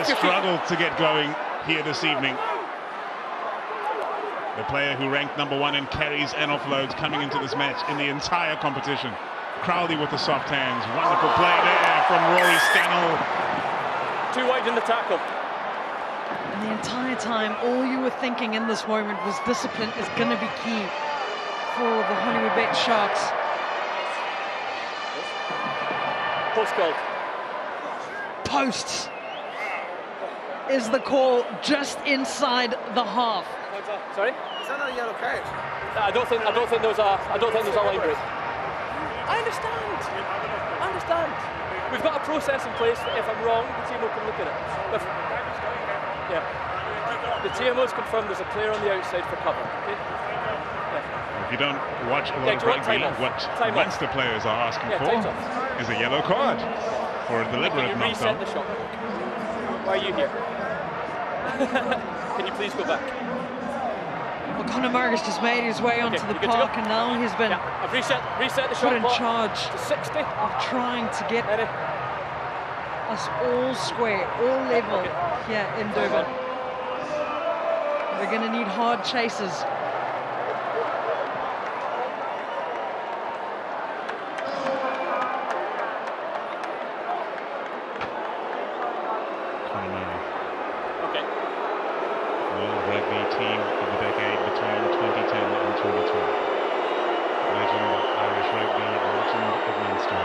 struggled to get going here this evening. The player who ranked #1 in carries and offloads coming into this match in the entire competition. Crowley with the soft hands. Wonderful play there from Rory Stannell. Too wide in the tackle. And the entire time, all you were thinking in this moment was discipline is going to be key for the Hollywoodbets Sharks. Post call. Posts is the call just inside the half. Sorry? Is that not a yellow card? I don't think there's a line break. I understand. We've got a process in place that if I'm wrong, the TMO can look at it. Yeah. The TMO's confirmed there's a player on the outside for cover. Okay? Yeah. If you don't watch a lot of rugby, what Munster players are asking for is a yellow card for a deliberate knockdown. Reset the shot. Why are you here? Can you please go back? Well, Conor Margus just made his way onto the park, and now he's been I've reset the shot put in charge to 60 of trying to get us all square, all level here in Durban. We're going to need hard chases. World Rugby team of the decade between 2010 and 2012. Legend of Irish rugby, legend of Munster.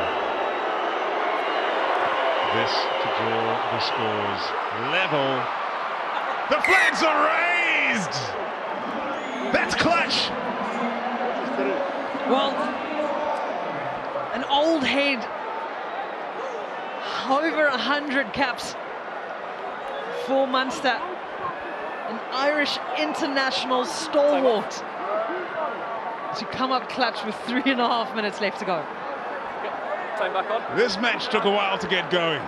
This to draw the scores level. The flags are raised! That's clutch! Well, an old head, over 100 caps for Munster. An Irish international stalwart to come up clutch with 3.5 minutes left to go. Time back on. This match took a while to get going.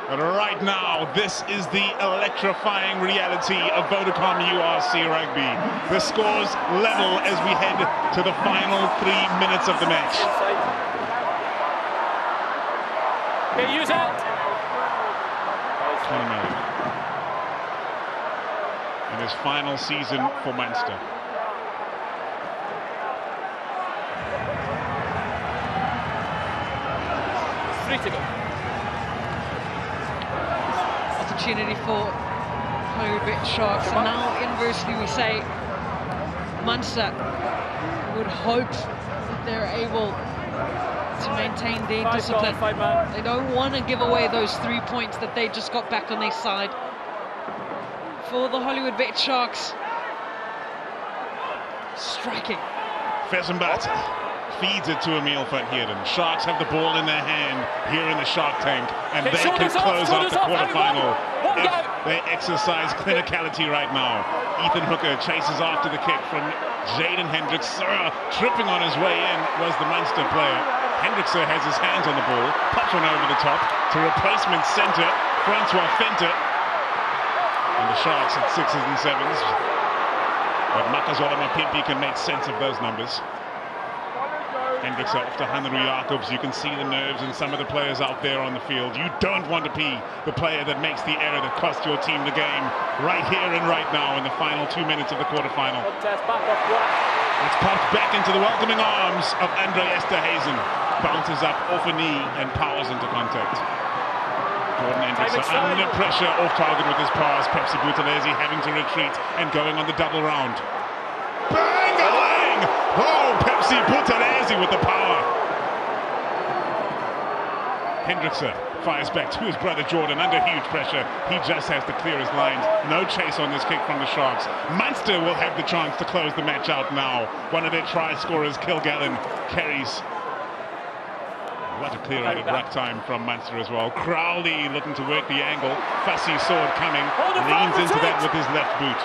But right now, this is the electrifying reality of Vodacom URC Rugby. The scores level as we head to the final 3 minutes of the match. Okay, use it. In his final season for Munster. Three to go. Opportunity for Hollywoodbets Sharks, and now inversely we say Munster would hope that they're able to maintain their discipline. They don't want to give away those 3 points that they just got back on their side. For the Hollywoodbets Sharks, striking. Mbatha feeds it to Emile for Heerden. Sharks have the ball in their hand here in the Shark Tank, and they can close out the quarterfinal if they exercise clinicality right now. Ethan Hooker chases after the kick from Jaden Hendrikse. Tripping on his way in was the Munster player. Hendrikse has his hands on the ball, pops one over the top to replacement centre Francois Venter. And the Sharks at 6s and 7s. But Makazole and Mapimpi can make sense of those numbers. Hendrikse off to Hanro. You can see the nerves in some of the players out there on the field. You don't want to be the player that makes the error that cost your team the game right here and right now in the final 2 minutes of the quarterfinal. It's popped back into the welcoming arms of Esterhuizen. Bounces up off a knee and powers into contact. Jordan Hendrikse under pressure, off target with his pass. Phepsi Buthelezi having to retreat and going on the double round. Bang-a-lang! Oh, Phepsi Buthelezi with the power. Hendrikse fires back to his brother Jordan under huge pressure. He just has to clear his lines. No chase on this kick from the Sharks. Munster will have the chance to close the match out now. One of their try scorers, Kilgallen, carries. What a clear out at ruck time from Munster as well. Crowley looking to work the angle. Fassi saw it coming, leans into that with his left boot.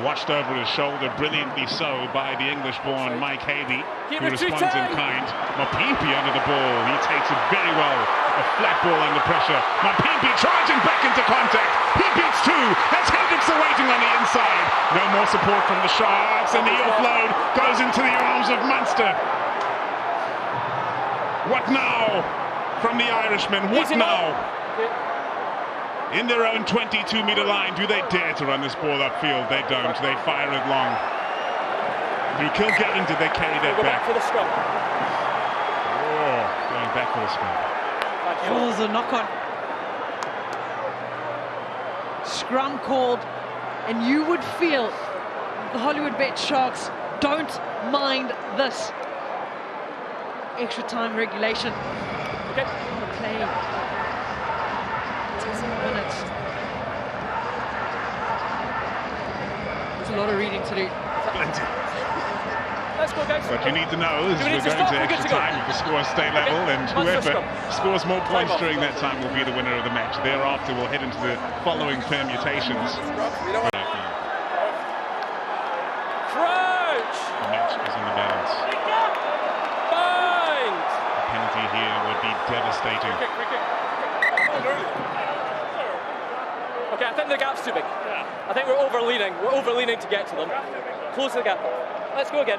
Washed over his shoulder, brilliantly so, by the English-born Mike Haley, who responds in kind. Mapimpi under the ball. He takes it very well. A flat ball under pressure. Mapimpi charging back into contact. He beats two. Has Hendrikse waiting on the inside. No more support from the Sharks, and the offload goes into the arms of Munster. What now from the Irishman? What now? In their own 22-meter line, do they dare to run this ball upfield? They don't. They fire it long. Through Kilgarren, did they carry that back? For the scrum. Oh, going back for the scrum. Calls a knock-on. Scrum called, and you would feel the Hollywoodbets Sharks don't mind this. Extra time regulation. Okay. Play. 10 minutes. There's a lot of reading to do. Plenty. Let's go, guys. What you need to know is we're going to extra time if the scores stay level, and whoever scores more points during that time will be the winner of the match. Thereafter, we'll head into the following permutations. Crouch! The match is in the balance. Bind! A penalty here would be devastating. Okay, I think the gap's too big. I think we're overleaning. We're overleaning to get to them. Close the gap. Let's go again.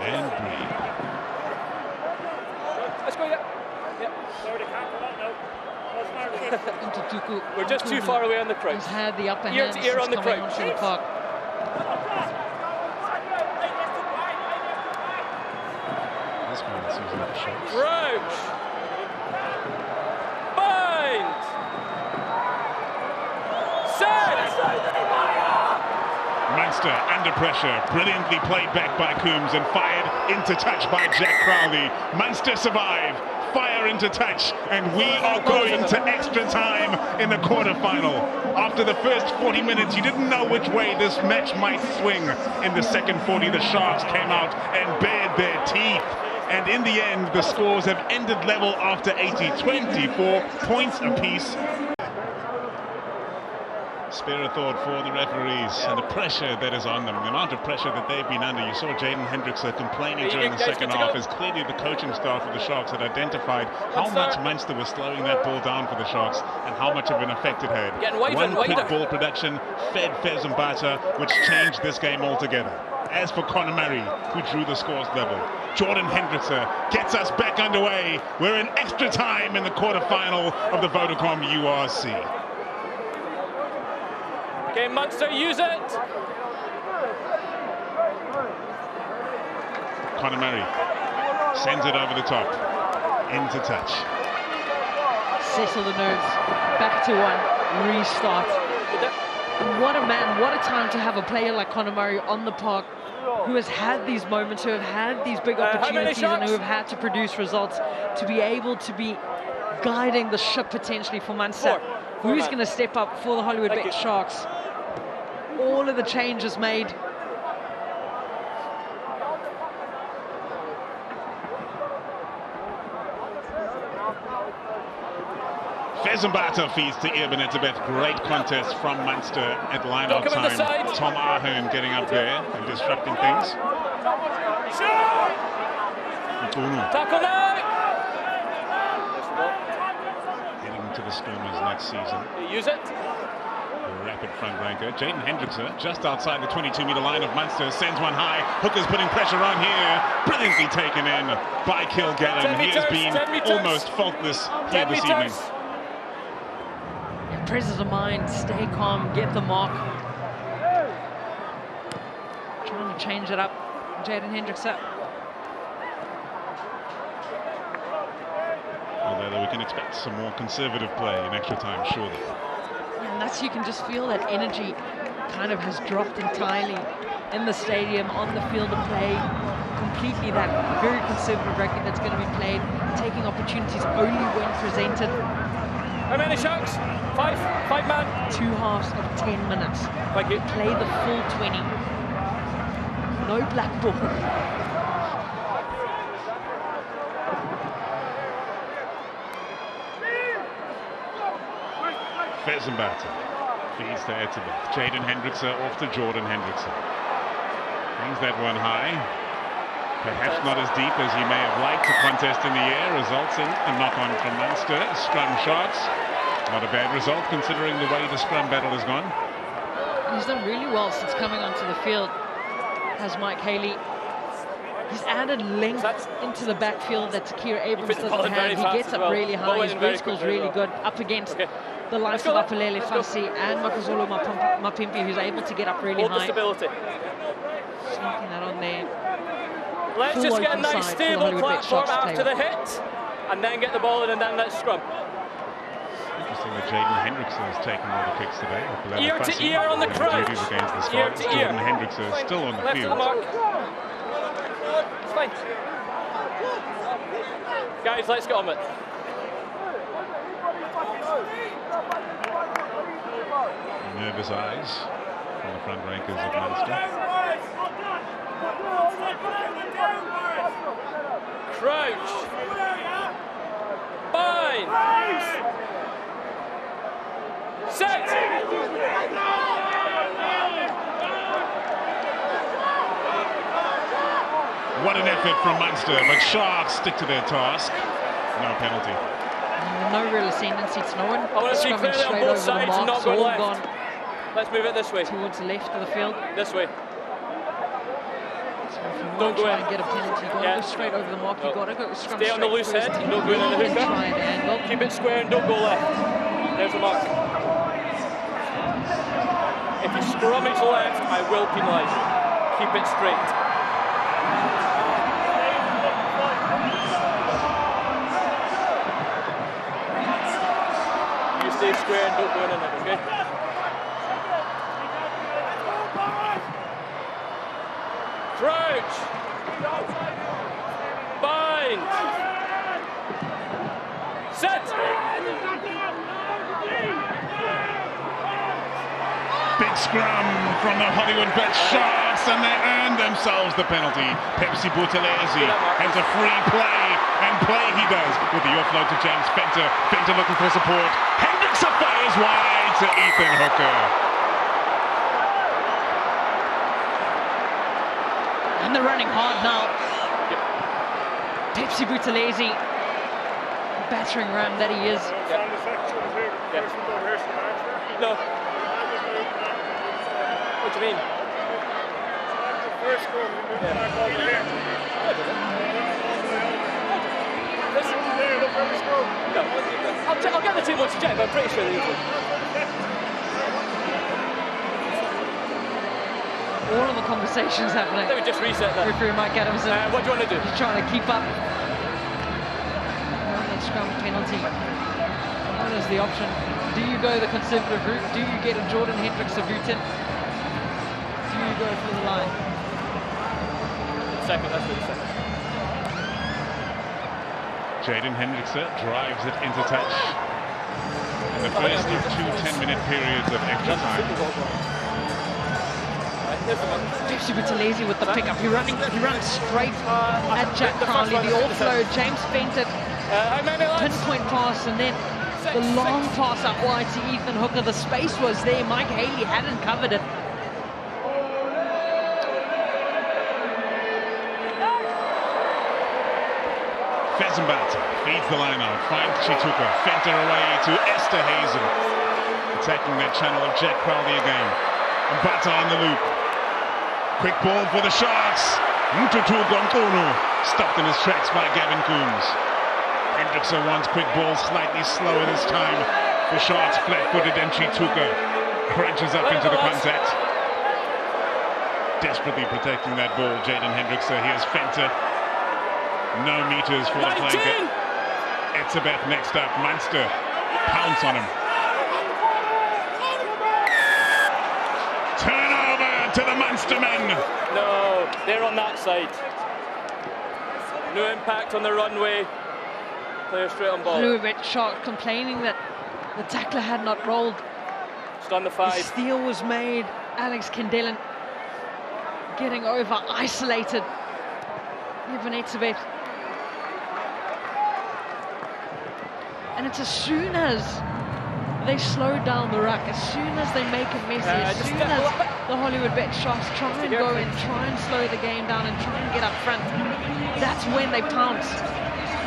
And breathe. Let's go again. Yeah. Ntuthuko. We're just too far away on the crouch. He's had the upper Ear hand to ear since on the coming crouch. onto the park. This one is using the shots. Crouch! Bind! Set! Munster under pressure, brilliantly played back by Coombs and fired into touch by Jack Crowley. Munster survive, fire into touch, and we are going to extra time in the quarterfinal. After the first 40 minutes, you didn't know which way this match might swing. In the second 40, the Sharks came out and bared their teeth. And in the end, the scores have ended level after 80, 24 points apiece. Spare a thought for the referees and the pressure that is on them, the amount of pressure that they've been under. You saw Jaden Hendrikse complaining during the second half as clearly the coaching staff of the Sharks had identified how much Munster was slowing that ball down for the Sharks and how much of an effect it had. One quick ball production fed Mbonambi, which changed this game altogether. As for Conor Murray, who drew the scores level, Jordan Hendrikse gets us back underway. We're in extra time in the quarterfinal of the Vodacom URC. Okay, Munster, use it. Conor Murray sends it over the top, into touch. Settle the nerves, back to one, restart. And what a man, what a time to have a player like Conor Murray on the park, who has had these moments, who have had these big opportunities and who have had to produce results, to be able to be guiding the ship potentially for Munster. Who's going to step up for the Hollywoodbets Sharks? All of the changes made. Mbatha feeds to Eben. Etzebeth. Great contest from Munster at line-out time. Tom Ahern getting up there and disrupting things. Mchunu. Tackle now! Heading to the Stormers next season. Use it. Rapid front ranker. Jaden Hendrikse, just outside the 22-meter line of Munster, sends one high. Hooker's putting pressure on here. Brilliantly taken in by Kilgarren. He has been almost faultless here this evening. Yeah, presence of mind, stay calm, get the mark. Trying to change it up. Jaden Hendrikse. Although we can expect some more conservative play in extra time, surely. And that's, you can just feel that energy kind of has dropped entirely in the stadium, on the field of play. Completely that very conservative rugby that's going to be played, taking opportunities only when presented. How many Sharks? Five man. 2 halves of 10 minutes. Thank you. Play the full 20. No black ball. Mbatha feeds to Etzebeth. Jaden Hendrikse off to Jordan Hendrikse. Brings that one high. Perhaps not as deep as he may have liked. The contest in the air results in a knock-on from Munster. Scrum Sharks. Not a bad result considering the way the scrum battle has gone. He's done really well since coming onto the field, has Mike Haley. He's added length into the backfield that Takira Abrams doesn't have. He gets up really high. His vertical's really good up against the likes of Aphelele, Fassi, and Makazole Mapimpi, who's able to get up really high. Stability. Sneaking that on there. Let's just get a nice stable platform after the hit, and then get the ball in and then let's scrum. Interesting that Jaden Hendrikse has taken all the kicks today. Ear to ear on the crouch. Against the Ear to ear. Jaden Hendrikse is still on the Left field. of the mark. It's fine. Guys, let's get on with it. Nervous eyes from the front rankers of Munster. Crouch. Bind. Set. What an effort from Munster, but Sharks stick to their task. No penalty. No real ascendancy to no one. I want to see clearly on both sides and not go left. Gone let's move it this way. towards the left of the field. This way. So if you Don't want to go try in. and get a penalty, you've got to go straight over the mark. You've got to go scrum Stay on the loose head. Don't go in the hooker. Try and angle. Keep it square and don't go left. There's the mark. If you scrummage left, I will penalise you. Keep it straight. You stay square and don't go in it, okay? Crouch. Bind. Set. Big scrum from the Hollywoodbets Sharks, and they earn themselves the penalty. Phepsi Buthelezi has a free play, and play he does with the offload to James Penxe. Penxe looking for support. Hendrikse fires wide to Ethan Hooker. And they're running hard now. Phepsi Buthelezi, battering ram that he is. No. What do you mean? I'll get the team once to check, but I'm pretty sure they will. All of the conversations happening. Let me just reset that. Referee Mike Adamson. What do you want to do? He's trying to keep up. That scrum penalty. What is the option? Do you go the conservative route? Do you get a Jordan Hendrikse boot in? Do you go for the line? Second, that's really second. Jaden Hendrikse drives it into touch. In the first of two 10-minute periods of extra time. Phepsi Buthelezi with the pickup. He runs straight at Jack Crowley. The offload, James Penxe, pinpoint pass, and then the long pass up wide to Ethan Hooker. The space was there. Mike Haley hadn't covered it. Mbatha feeds the line out, finds Tshituka, fent her away to Esterhuizen, attacking that channel of Jack Crowley again. Mbatha on the loop. Quick ball for the Sharks. Ntuthuko Mchunu stopped in his tracks by Gavin Coombs. Hendrikse wants quick ball, slightly slower this time. The Sharks flat-footed, and Tshituka crunches up into the contact. Desperately protecting that ball, Jaden Hendrikse. Here's Penxe. No meters for the flanker. Etzebeth next up. Munster pounce on him. Turnover to the Munster men. No, they're on that side. No impact on the runway. Player straight on ball. Hollywoodbets Sharks complaining that the tackler had not rolled. Just on the The 5. steal was made. Alex Kendellen getting over, isolated. Even Etzebeth. And it's as soon as they slow down the ruck, as soon as they make it messy, as soon as the Hollywoodbets Sharks try and go in, try and slow the game down and try and get up front, that's when they pounce.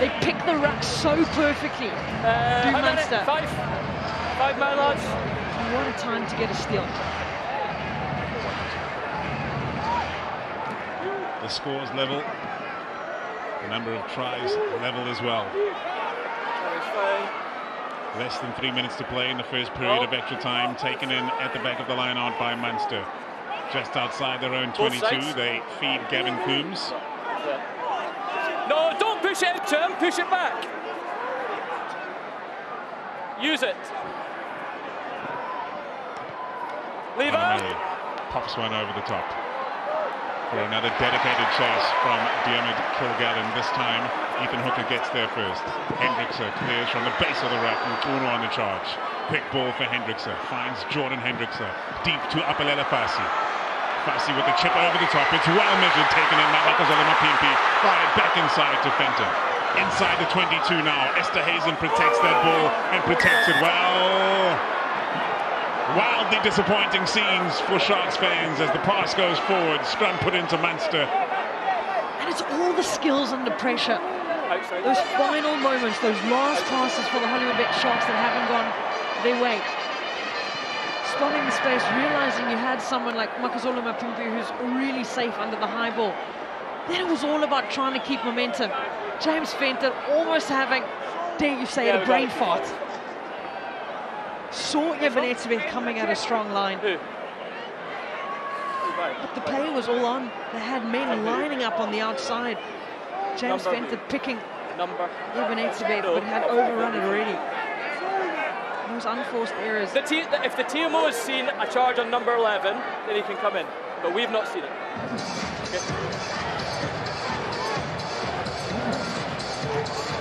They pick the ruck so perfectly. Do Munster. 5 man lads. What a time to get a steal. The scores level. The number of tries level as well. Less than 3 minutes to play in the first period of extra time. Taken in at the back of the line out by Munster. Just outside their own 22, they feed Gavin Coombs. No, don't push it into him, push it back. Use it. Leave Emile pops one over the top. For another dedicated chase from Diarmuid Kilgallen. This time, Ethan Hooker gets there first. Hendrikse clears from the base of the ruck. Mchunu on the charge. Quick ball for Hendrikse. Finds Jordan Hendrikse. Deep to Aphelele Fassi. Fassi with the chip over the top. It's well measured, taken in by Makazole Mapimpi. Fired back inside to Fenton. Inside the 22 now. Esterhuizen protects that ball and protects it well. Wildly disappointing scenes for Sharks fans as the pass goes forward. Scrum put into Munster. And it's all the skills under pressure. Those final moments, those last passes for the Hollywoodbets Sharks that haven't gone their way. Spotting the space, realizing you had someone like Makazole Mapimpi who's really safe under the high ball. Then it was all about trying to keep momentum. James Fenton almost having, dare you say it, a brain fart. Saw Eben Etzebeth coming at a strong line. But the play was all on. They had men lining up on the outside. James Fenton picking Eben Etzebeth, but had overrun it already. Those unforced errors. If the TMO has seen a charge on number 11, then he can come in. But we've not seen it. Okay.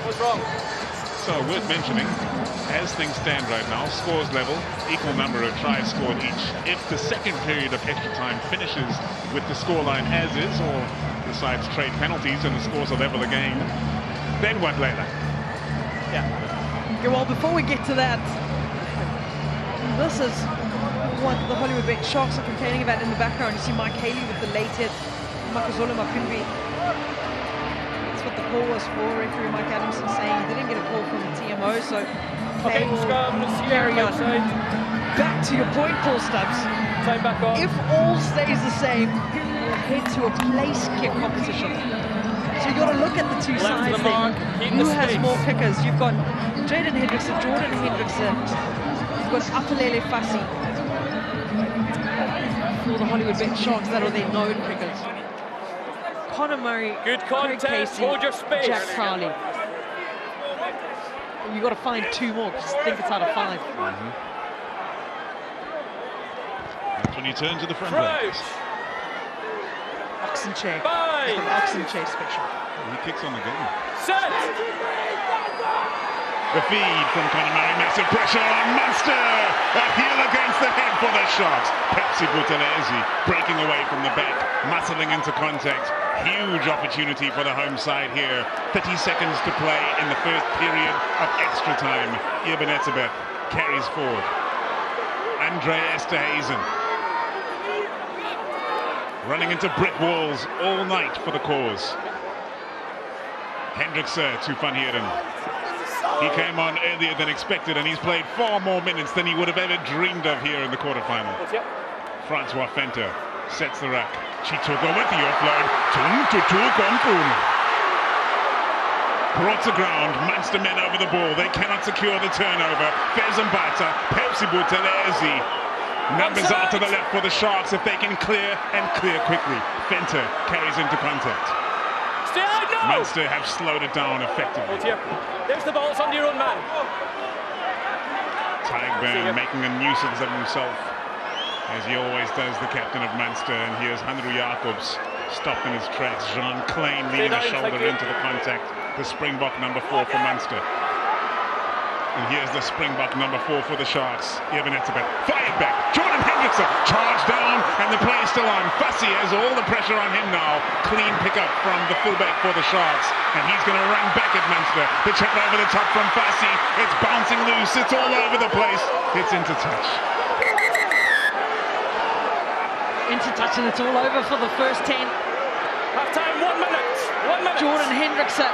What's wrong? So, worth mentioning, as things stand right now, scores level, equal number of tries scored each. If the second period of extra time finishes with the scoreline as is, or decides trade penalties and the scores are level again, then what, Leila? Yeah, well, before we get to that, this is what the Hollywoodbets Sharks are complaining about in the background. You see Mike Haley with the late hit, Makazole Mapimpi. That's what the call was for. Referee Mike Adamson saying he didn't get a call from the TMO, so they will carry on. Back to your point, Paul Stubbs. Time back on. If all stays the same, we'll head to a place kick competition. So you've got to look at the two sides there. Who has more kickers? You've got Jaden Hendrikse, Jordan Hendrikse. You've got Aphelele Fassi. For the Hollywoodbets Sharks, that are their known kickers. Connor Murray, good contact, Casey, hold your space. Jack Crowley. You've got to find two more, because I think it's out of 5. That's when you turn to the front line. Nche. Nche special. He kicks on the game. Set! The feed from Connor Murray, massive pressure on Munster. A heel against the head for the Sharks. Phepsi Buthelezi breaking away from the back, muscling into contact. Huge opportunity for the home side here. 30 seconds to play in the first period of extra time. Eben Etzebeth carries forward. Esterhuizen running into brick walls all night for the cause. Hendrikse to Van Heerden. He came on earlier than expected and he's played far more minutes than he would have ever dreamed of here in the quarterfinal. Francois Fenter sets the ruck. Tshituka with the offload. Ntuthuko. Brought to ground. Munster men over the ball. They cannot secure the turnover. Mbatha. Phepsi Buthelezi. Numbers out to the left for the Sharks if they can clear and clear quickly. Fenter carries into contact. Munster have slowed it down effectively. There's the ball. It's under your own man. Tagban making a nuisance of himself, as he always does, the captain of Munster. And here's Hanro stopped in his tracks. Jean Klein leaning a shoulder into the contact. The Springbok number 4 for Munster. And here's the Springbok number 4 for the Sharks. Eben Etzebeth fired back. Jordan Hendrikse charged down, and the play is still on. Fassi has all the pressure on him now. Clean pickup from the fullback for the Sharks, and he's going to run back at Munster. The chip over the top from Fassi. It's bouncing loose. It's all over the place. It's into touch. Into touch, and it's all over for the first 10. Half time, 1 minute. 1 minute. Jordan Hendrikse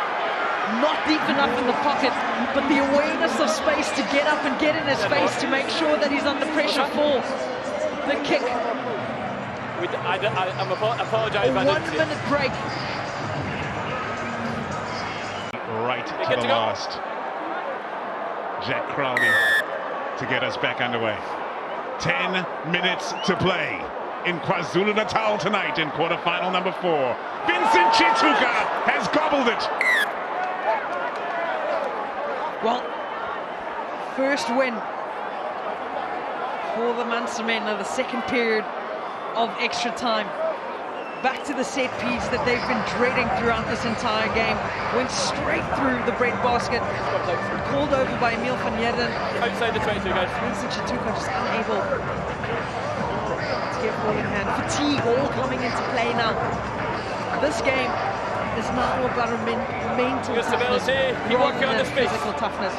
not deep enough in the pocket, but the awareness of space to get up and get in his space to make sure that he's under pressure for the kick. I'm apologising. A 1 minute break. Right to the last. Jack Crowley to get us back underway. 10 minutes to play in KwaZulu-Natal tonight in quarterfinal number 4. Vincent Tshituka has gobbled it. Well, first win for the Munster men of the second period of extra time. Back to the set piece that they've been dreading throughout this entire game. Went straight through the bread basket. Called over by Emile van Heerden. Outside the 22, guys. Vincent Tshituka just unable to get ball in hand. Fatigue all coming into play now. This game is now about a mental toughness rather than physical toughness.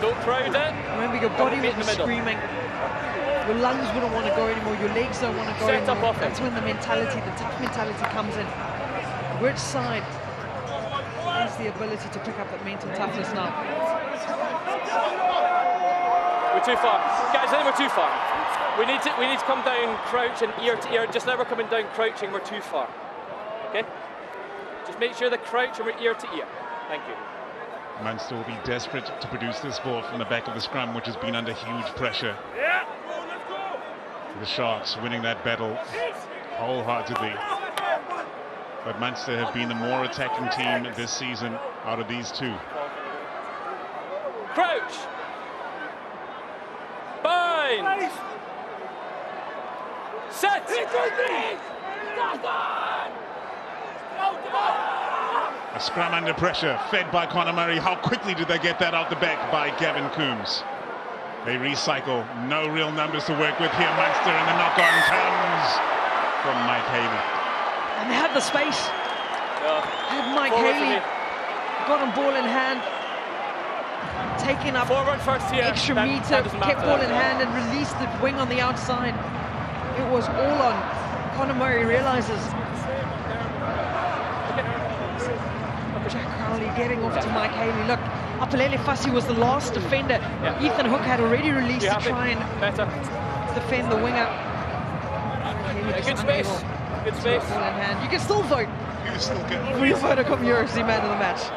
Don't crowd it. Remember, your body will be screaming. Your lungs wouldn't want to go anymore. Your legs don't want to go anymore. That's when the mentality, the tough mentality comes in. Which side has the ability to pick up that mental toughness now? We're too far. Guys, I think we're too far. We need to come down crouching ear to ear. Just never coming down crouching, we're too far. Okay? Just make sure the crouch and we're ear to ear. Thank you. Munster will be desperate to produce this ball from the back of the scrum, which has been under huge pressure. Yeah. The Sharks winning that battle wholeheartedly. But Munster have been the more attacking team this season out of these two. Crouch. Bind. Set. A scrum under pressure, fed by Conor Murray. How quickly did they get that out the back by Gavin Coombs? They recycle, no real numbers to work with here. Munster, and the knock-on comes from Mike Haley. And they had the space. Had Mike Haley got on ball in hand, taking up extra meter, kept ball in hand and released the wing on the outside. It was all on. Conor Murray realizes. Jack Crowley getting off to Mike Haley. Look, Aphelele Fassi was the last defender. Yeah. Ethan Hook had already released to try and defend the winger. Good space. Good space. Ball in hand. You can still vote. You can still get for your Vodacom Eurosi man of the match.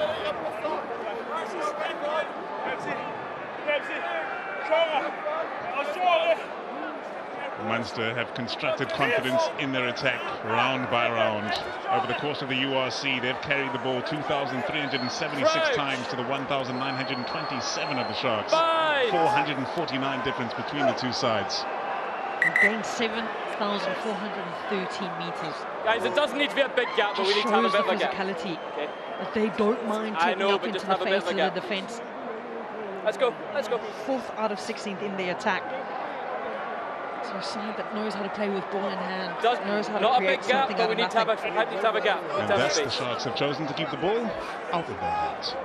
Munster have constructed confidence in their attack round by round. Over the course of the URC, they've carried the ball 2,376 times to the 1,927 of the Sharks. 449 difference between the two sides. And gained 7,413 meters. Guys, it doesn't need to be a big gap, but we need to have a bit of a gap. Physicality that they don't mind taking up into the face of the defence. Let's go, let's go. 4th out of 16th in the attack. So a side that knows how to play with ball in hand, knows how to create something out of nothing. Not a big gap, but we need to have a gap. And thus the Sharks have chosen to keep the ball out of their hands.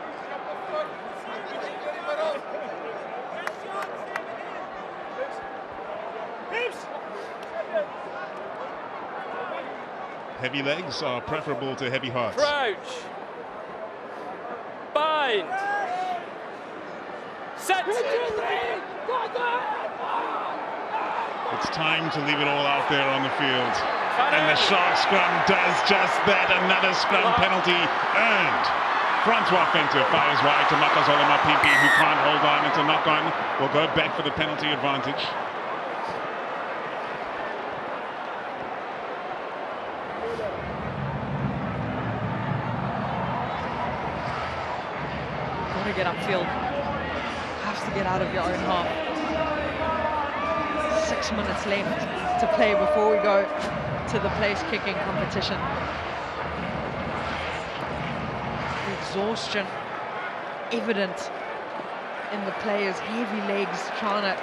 Heavy legs are preferable to heavy hearts. Crouch. Bind. Set. It's time to leave it all out there on the field. And the Shark scrum does just that. Another scrum penalty earned. Francois fires wide to Makazole Mapimpi, who can't hold on. It's a knock-on. Will go back for the penalty advantage. Want to get upfield. Has to get out of your own half. 6 minutes left to play before we go to the place kicking competition. The exhaustion evident in the players' heavy legs trying to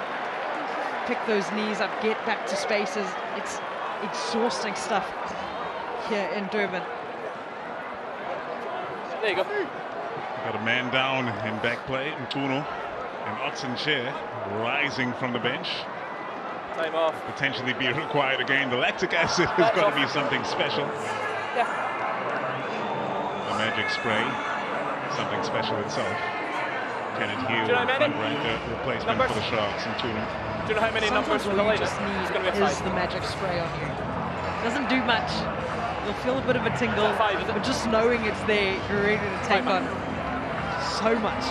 pick those knees up, get back to spaces. It's exhausting stuff here in Durban. There you go. Got a man down in back play, Mchunu, and Nche rising from the bench. Time off. Potentially be required again. The lactic acid has got to be something special. Yeah. The magic spray, something special itself. Can it heal front ranker replacement for the Sharks and Mchunu? Do you know how many numbers for the latest? Need is the magic spray on you. Doesn't do much. You'll feel a bit of a tingle, but just knowing it's there, you're ready to take on so much.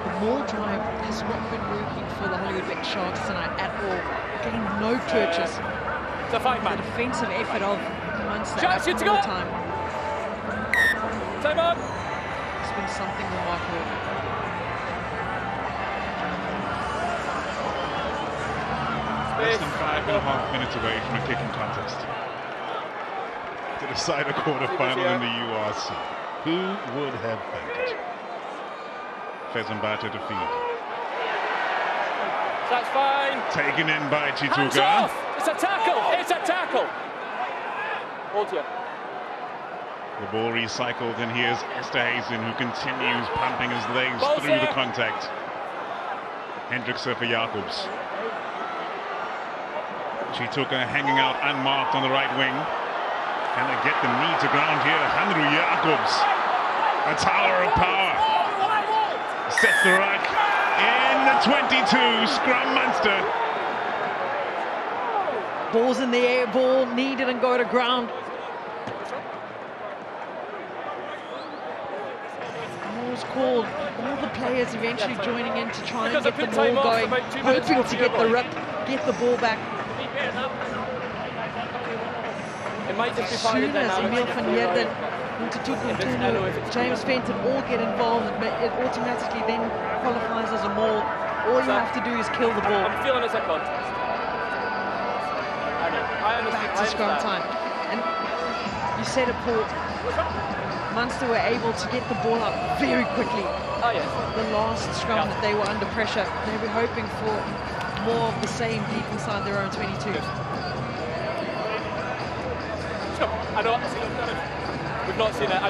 The maul drive has not been working for the Hollywoodbets Sharks tonight at all. Getting no touches. It's a 5-man. The defensive effort of Munster Chance at to all go. time. Time up. It's been something remarkable. Less than 5.5 minutes away from a kicking contest to decide a quarter-final in the US. Who would have banked? Mbatha to feed. That's fine. Taken in by Hands Tshituka. off. It's a tackle. It's a tackle. Hold here. The ball recycled, and here's Esterhuizen, who continues pumping his legs Ball's through the there. contact. Hendrikse for Jacobs. Tshituka hanging out unmarked on the right wing. Can they get the knee to ground here? Hanro Jacobs. A tower of power. Set the ruck in the 22. Scrum Munster. Ball's in the air, ball needed and go to ground. Ball's called. All the players eventually joining in to try and get the ball going, hoping to get the rip, get the ball back. It might just be As part of soon the as dynamic. Emile van Heerden, Ntuthuko, Mchunu, James Fenton all get involved, it automatically then qualifies as a maul. All you have to do is kill the ball. I'm feeling it's a contest. I know. I understand. Back to scrum time. And you said it, Paul. Munster were able to get the ball up very quickly. Oh, yes. The last scrum that they were under pressure, they were hoping for more of the same deep inside their own 22. I know. We've not seen it.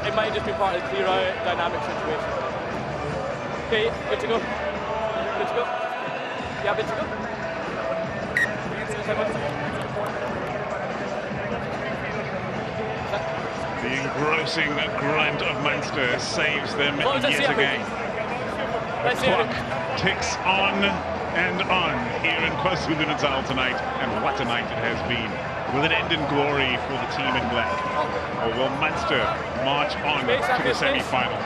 It might just be part of the clear out dynamic situation. Okay, good to go. Good to go. Yeah, good to go. The engrossing grunt of Munster saves them What was that, yet again. The Let's hear clock it. ticks on and on here in KwaZulu-Natal tonight, and what a night it has been. Will it end in glory for the team in black, or will Munster march on to the semi-final?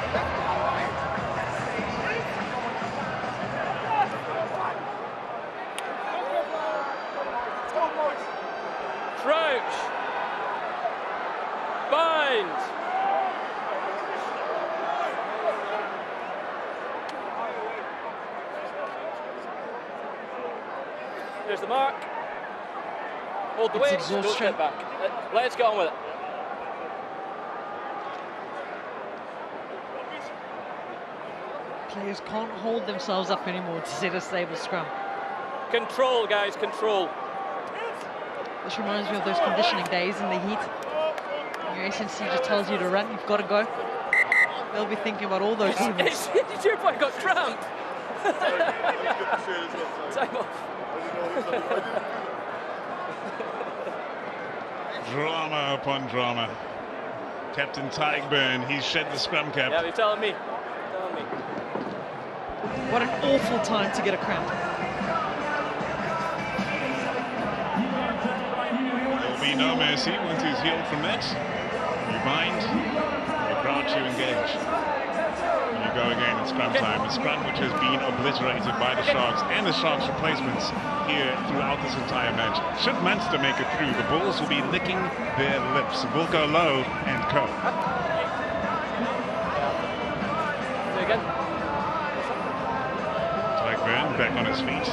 Crouch. Bind. There's the mark. Hold the weight. Don't step back. Let's get on with it. Players can't hold themselves up anymore to set a stable scrum. Control, guys, control. This reminds me of those conditioning days in the heat. Your SNC just tells you to run, you've got to go. They'll be thinking about all those events. Did your boy got cramp? Time off. Drama upon drama. Captain Tygburn, he's shed the scrum cap. Yeah, you're telling me. Telling me. What an awful time to get a cramp. There'll be no mercy once he's healed from that. You bind, you crouch, you engage. And you go again in scrum time. A scrum which has been obliterated by the Sharks and the Sharks replacements here throughout this entire match. Should Munster make it through, the Bulls will be licking their lips. Will go low and co. Again. Tygburn back on his feet.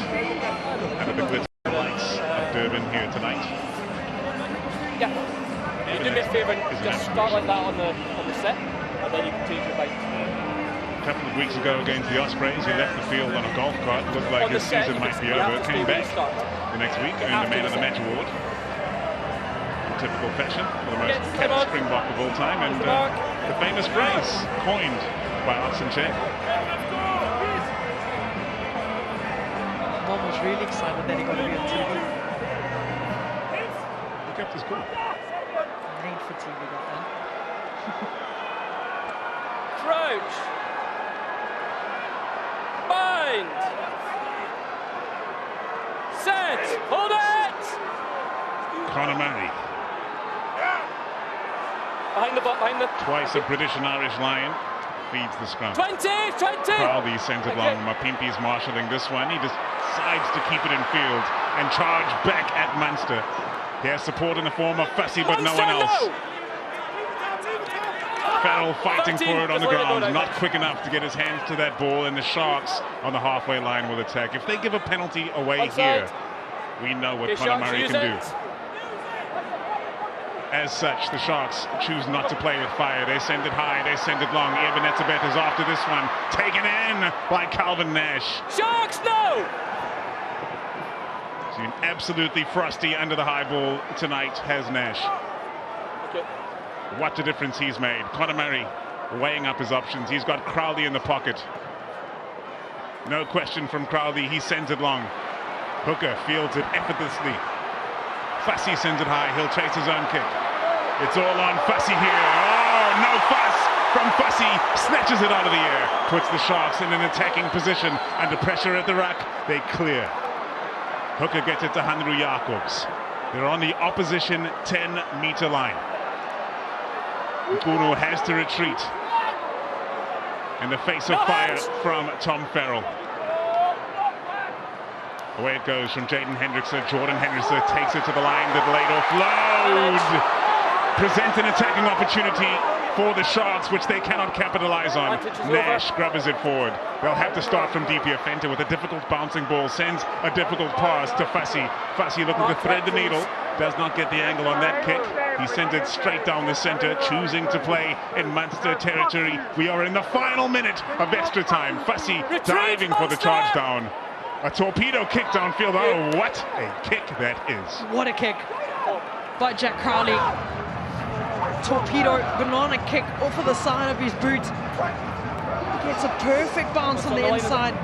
Under the glittering lights of Durban here tonight. Yeah. You do me a favour and just start like that on the set, and then you can change your bike. A couple of weeks ago against the Ospreys, he left the field on a golf cart. Looked like his season might be over. Came back the next week, earned the Man of the Match award. In typical fashion, for the most kept Springbok of all time, and the famous phrase coined by Nche. Mom was really excited that he got to be on TV. He kept his cool. Made for TV, that man. Crouch. Bind. Murray. Behind the... Twice a British and Irish Lion. Feeds the scrum. 20! Crowley sends it long. Mapimpi is marshalling this one. He decides to keep it in field and charge back at Munster. He has support in the form of Fassi, but no one else. Farrell fighting for it on the ground, not quick enough to get his hands to that ball, and the Sharks on the halfway line will attack. If they give a penalty away here, we know what Conor Murray can do. As such, the Sharks choose not to play with fire. They send it high, they send it long. Eben Etzebeth is after this one. Taken in by Calvin Nash. Sharks, no! He's been absolutely frosty under the high ball tonight, has Nash. Okay. What a difference he's made. Conor Murray weighing up his options. He's got Crowley in the pocket. No question from Crowley. He sends it long. Hooker fields it effortlessly. Fassi sends it high. He'll chase his own kick. It's all on Fassi here. Oh, no fuss from Fassi. Snatches it out of the air. Puts the Sharks in an attacking position. Under pressure at the ruck, they clear. Hooker gets it to Hanro. They're on the opposition 10-meter line. Mchunu has to retreat in the face of fire from Tom Farrell. Away it goes from Jaden Hendrikse. Jordan Hendrikse takes it to the line, that laid offload. Presents an attacking opportunity for the Sharks, which they cannot capitalize on. Nash grubbers it forward. They'll have to start from deep here. Fenter with a difficult bouncing ball sends a difficult pass to Fassi. Fassi looking to thread the needle. Does not get the angle on that kick. He sends it straight down the center, choosing to play in Munster territory. We are in the final minute of extra time. Fassi diving for the charge down. A torpedo kick downfield. Oh, what a kick that is. What a kick by Jack Crowley. Torpedo banana kick off of the side of his boot. Gets a perfect bounce on the inside.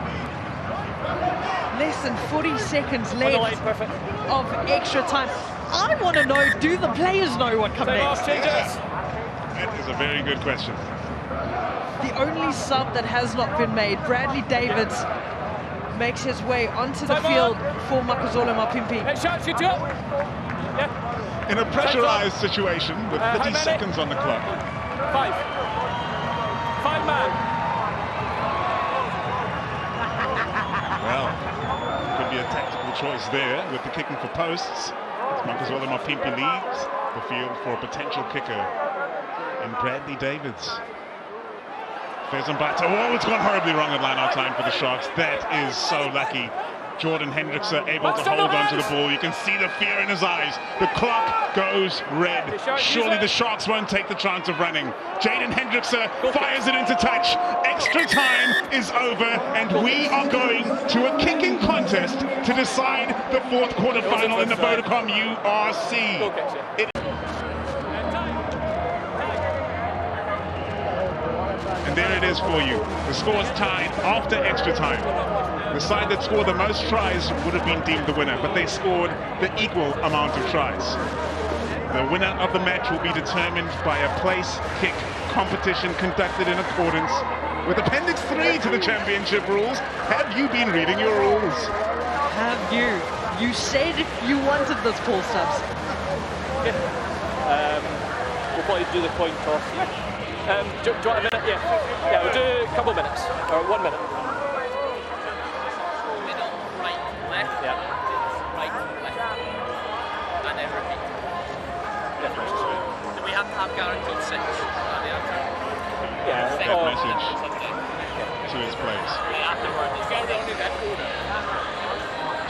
Less than 40 seconds left of extra time. I want to know, do the players know what comes next? That is a very good question. The only sub that has not been made, Bradley Davids, makes his way onto the field for Makazole Mapimpi. In a pressurized situation with 30 seconds on the clock. Five man. Well, could be a tactical choice there with the kicking for posts. Makazole Mapimpi leaves the field for a potential kicker in Bradley Davids. Mbatha. Oh, it's gone horribly wrong at line-out time for the Sharks. That is so lucky. Jordan Hendrikse able to hold on to the ball. You can see the fear in his eyes. The clock goes red. Surely the Sharks won't take the chance of running. Jaden Hendrikse fires it into touch. Extra time is over, and we are going to a kicking contest to decide the fourth quarterfinal in the Vodacom URC. And there it is for you. The score is tied after extra time. The side that scored the most tries would have been deemed the winner, but they scored the equal amount of tries. The winner of the match will be determined by a place kick competition conducted in accordance with Appendix 3 to the championship rules. Have you been reading your rules? Have you? You said you wanted this, Paul Stubbs. We'll probably do the coin toss. Do you want a minute? Yeah, we'll do a couple of minutes, or 1 minute. Middle, right, left, yeah. right, left, and then repeat. Yeah. Do we have to have guaranteed 6? Yeah. That message to his players.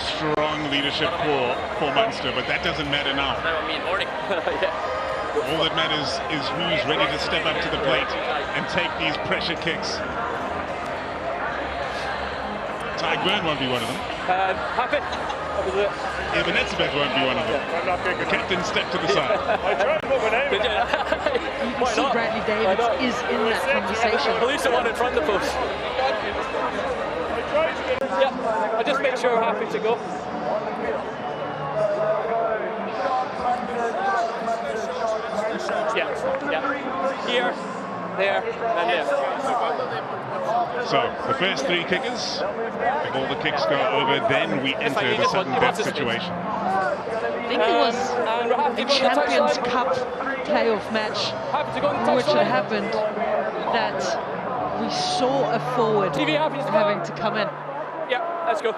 Strong leadership core for Munster, but that doesn't matter now. Yeah. All that matters is who's ready to step up to the plate and take these pressure kicks. Tyke Byrne won't be one of them. Happy? Eben Etzebeth won't be one of them. The captain stepped to the side. You see Bradley Davids is in that conversation. Police the one in front of the post. Yeah, I'll just make sure we're happy to go. Yeah. Here, there, and there. So, the first 3 kickers, if all the kicks go over, then we enter the sudden death situation. I think it was And we're happy the to go on the Champions touchline. Cup playoff match, Happy to go on the in which it touchline. happened that we saw a forward TV happy to go. having to come in. Yeah, let's go.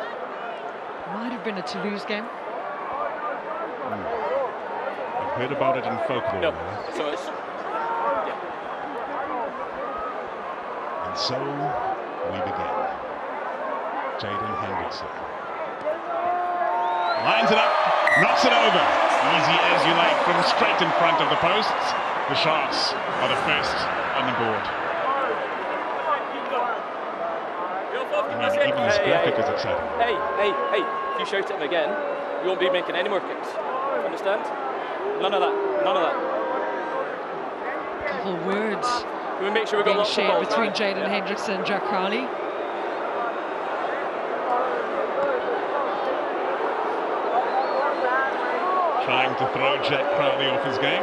Might have been a Toulouse game. I've heard about it in folklore. No, so it's... And so we begin. Jaden Hendrikse lines it up, knocks it over. Easy as you like from straight in front of the posts. The Sharks are the first on the board. Even this graphic is exciting. Hey, if you shout at him again, you won't be making any more kicks. Understand? None of that. Couple of words Can we make sure we got being lots of shared balls? between Jaden Hendrikse and Jack Crowley. Trying to throw Jack Crowley off his game.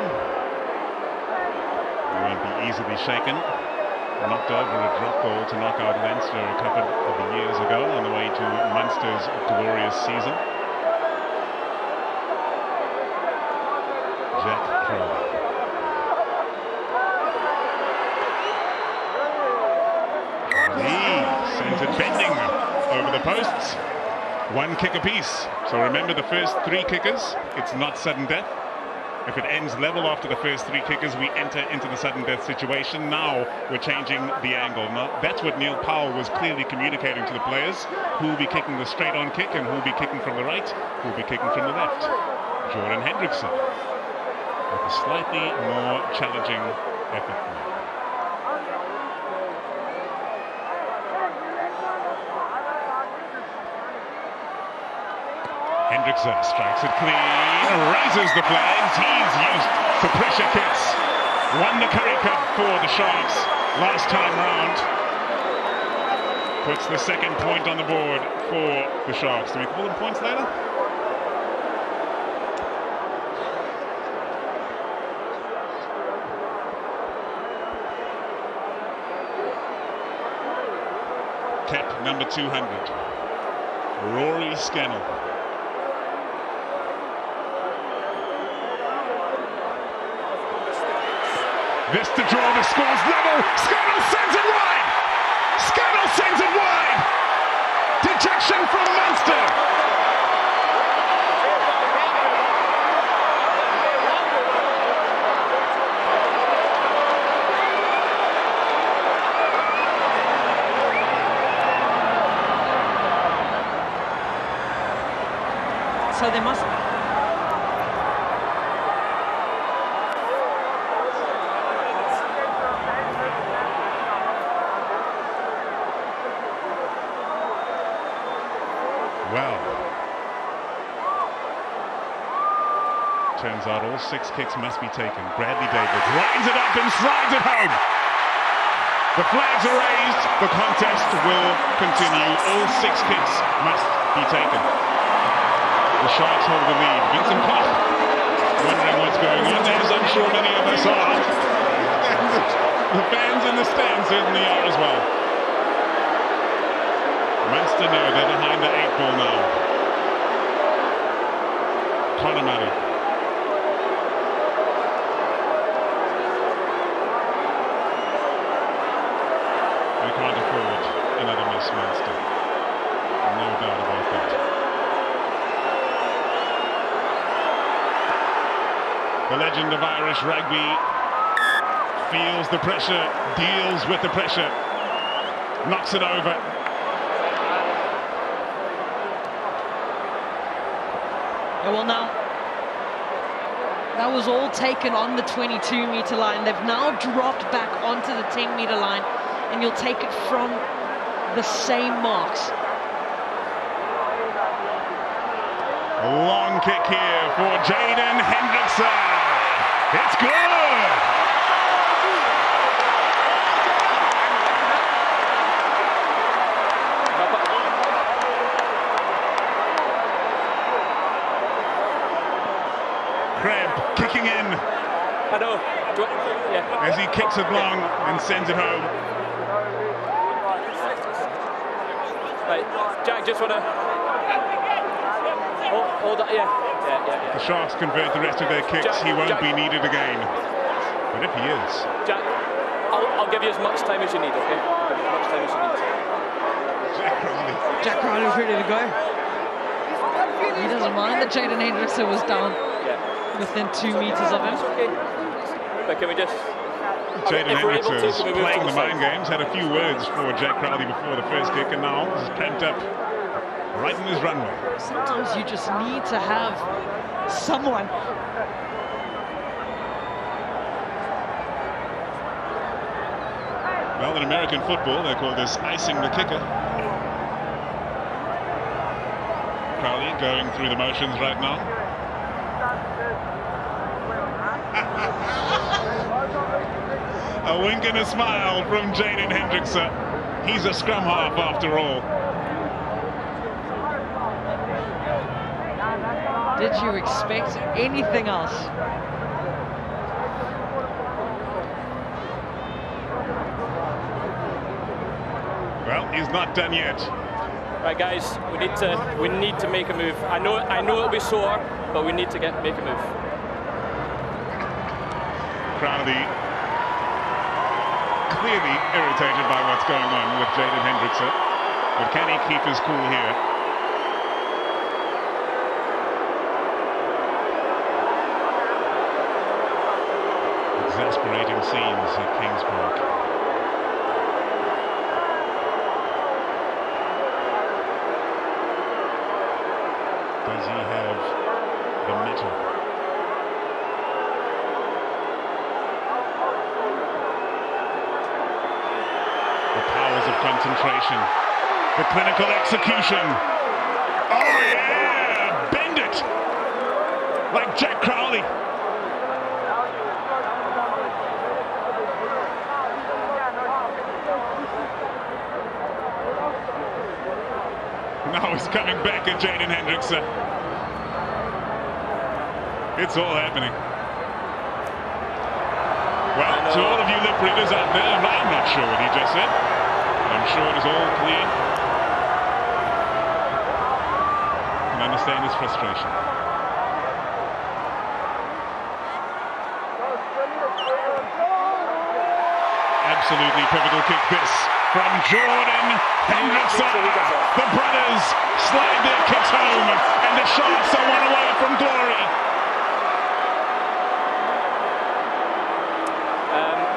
He won't be easily shaken. Knocked over a drop goal to knock out Leinster a couple of years ago on the way to Munster's glorious season. Jack Crowley. Sends it bending over the posts. One kick apiece. So remember the first three kickers, it's not sudden death. If it ends level after the first three kickers, we enter into the sudden death situation. Now we're changing the angle. Now, that's what Neil Powell was clearly communicating to the players. Who will be kicking the straight-on kick and who will be kicking from the right, who will be kicking from the left. Jordan Hendrikse with a slightly more challenging effort. Hendrikse strikes it clean, raises the flags. He's used for pressure kicks. Won the Currie Cup for the Sharks last time round. Puts the second point on the board for the Sharks. Do we call them points later? CAPT number 200. Rory Scannell. This to draw the scores level. Scannell sends it wide. Scannell sends it wide. Dejection from Munster. So they must. Well, turns out all 6 kicks must be taken. Bradley Davids lines it up and slides it home. The flags are raised. The contest will continue. All 6 kicks must be taken. The Sharks hold the lead. Vincent Koch wondering what's going on, as I'm sure many of us are. The fans in the stand certainly are as well. Munster know they're behind the 8 ball now. Conor Murray. We can't afford another miss, Munster. No doubt about that. The legend of Irish rugby feels the pressure, deals with the pressure, knocks it over. Well, now, that was all taken on the 22-meter line. They've now dropped back onto the 10-meter line, and you'll take it from the same marks. A long kick here for Jaden Hendrikse. It's good! Crab kicking in. I know. Yeah. As he kicks it long and sends it home. Right, Jack, just want to... Hold on, yeah. The Sharks convert the rest of their kicks, he won't be needed again. But if he is... Jack, I'll give you as much time as you need, okay? I'll give you as much time as you need. Jack Crowley's ready to go. He doesn't mind that Jaden Hendrikse was down within 2 meters of him. Okay. But can we just... Jaden Hendrikse is playing the mind games, had a few words for Jack Crowley before the first kick, and now is cramped up right in his runway. Sometimes you just need to have someone. Well, in American football, they call this icing the kicker. Crowley going through the motions right now. A wink and a smile from Jaden Hendrikse. He's a scrum half after all. Did you expect anything else? Well, he's not done yet. Right, guys, we need to make a move. I know it'll be sore, but we need to make a move. Crowley clearly irritated by what's going on with Jaden Hendrikse, but can he keep his cool here? Exasperating scenes at Kings Park. Does he have the mettle? The powers of concentration, the clinical execution. Oh yeah, bend it like Jack Crowley. Now he's coming back at Jaden Hendrikse. It's all happening. Well, to all of you lip readers out there, I'm not sure what he just said. I'm sure it is all clear. I can understand his frustration. Absolutely pivotal kick this from Jaden Hendrikse. The brothers slide their kicks home, and the Sharks are one away from glory.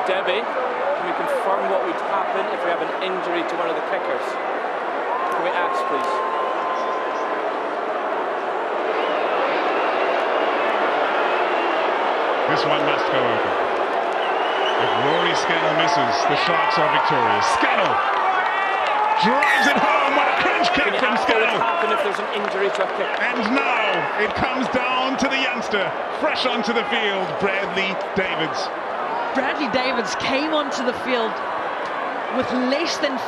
Debbie, can we confirm what would happen if we have an injury to one of the kickers? Can we ask, please? This one must go open. If Rory Scannell misses, the Sharks are victorious. Scannell drives it home. What a cringe kick from Scannell. What would happen if there's an injury to a kicker? And now it comes down to the youngster, fresh onto the field, Bradley Davids. Bradley Davids came onto the field with less than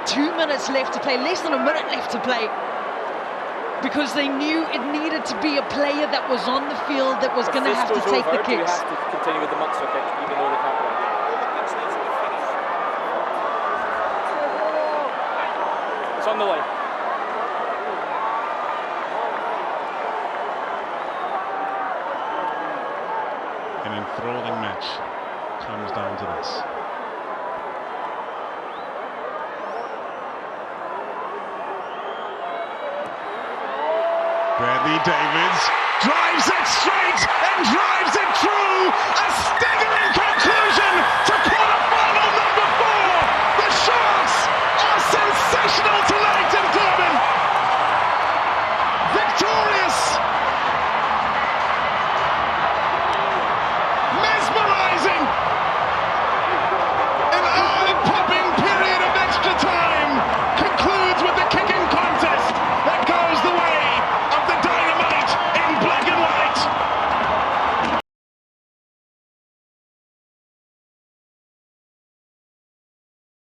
2 minutes left to play, less than a minute left to play, because they knew it needed to be a player that was on the field that was going to have to take the kicks. Do we have to continue with the Munster kick, even though they can't win? It's on the line. An enthralling match comes down to this. Bradley Davids drives it straight and drives it through. A staggering conclusion to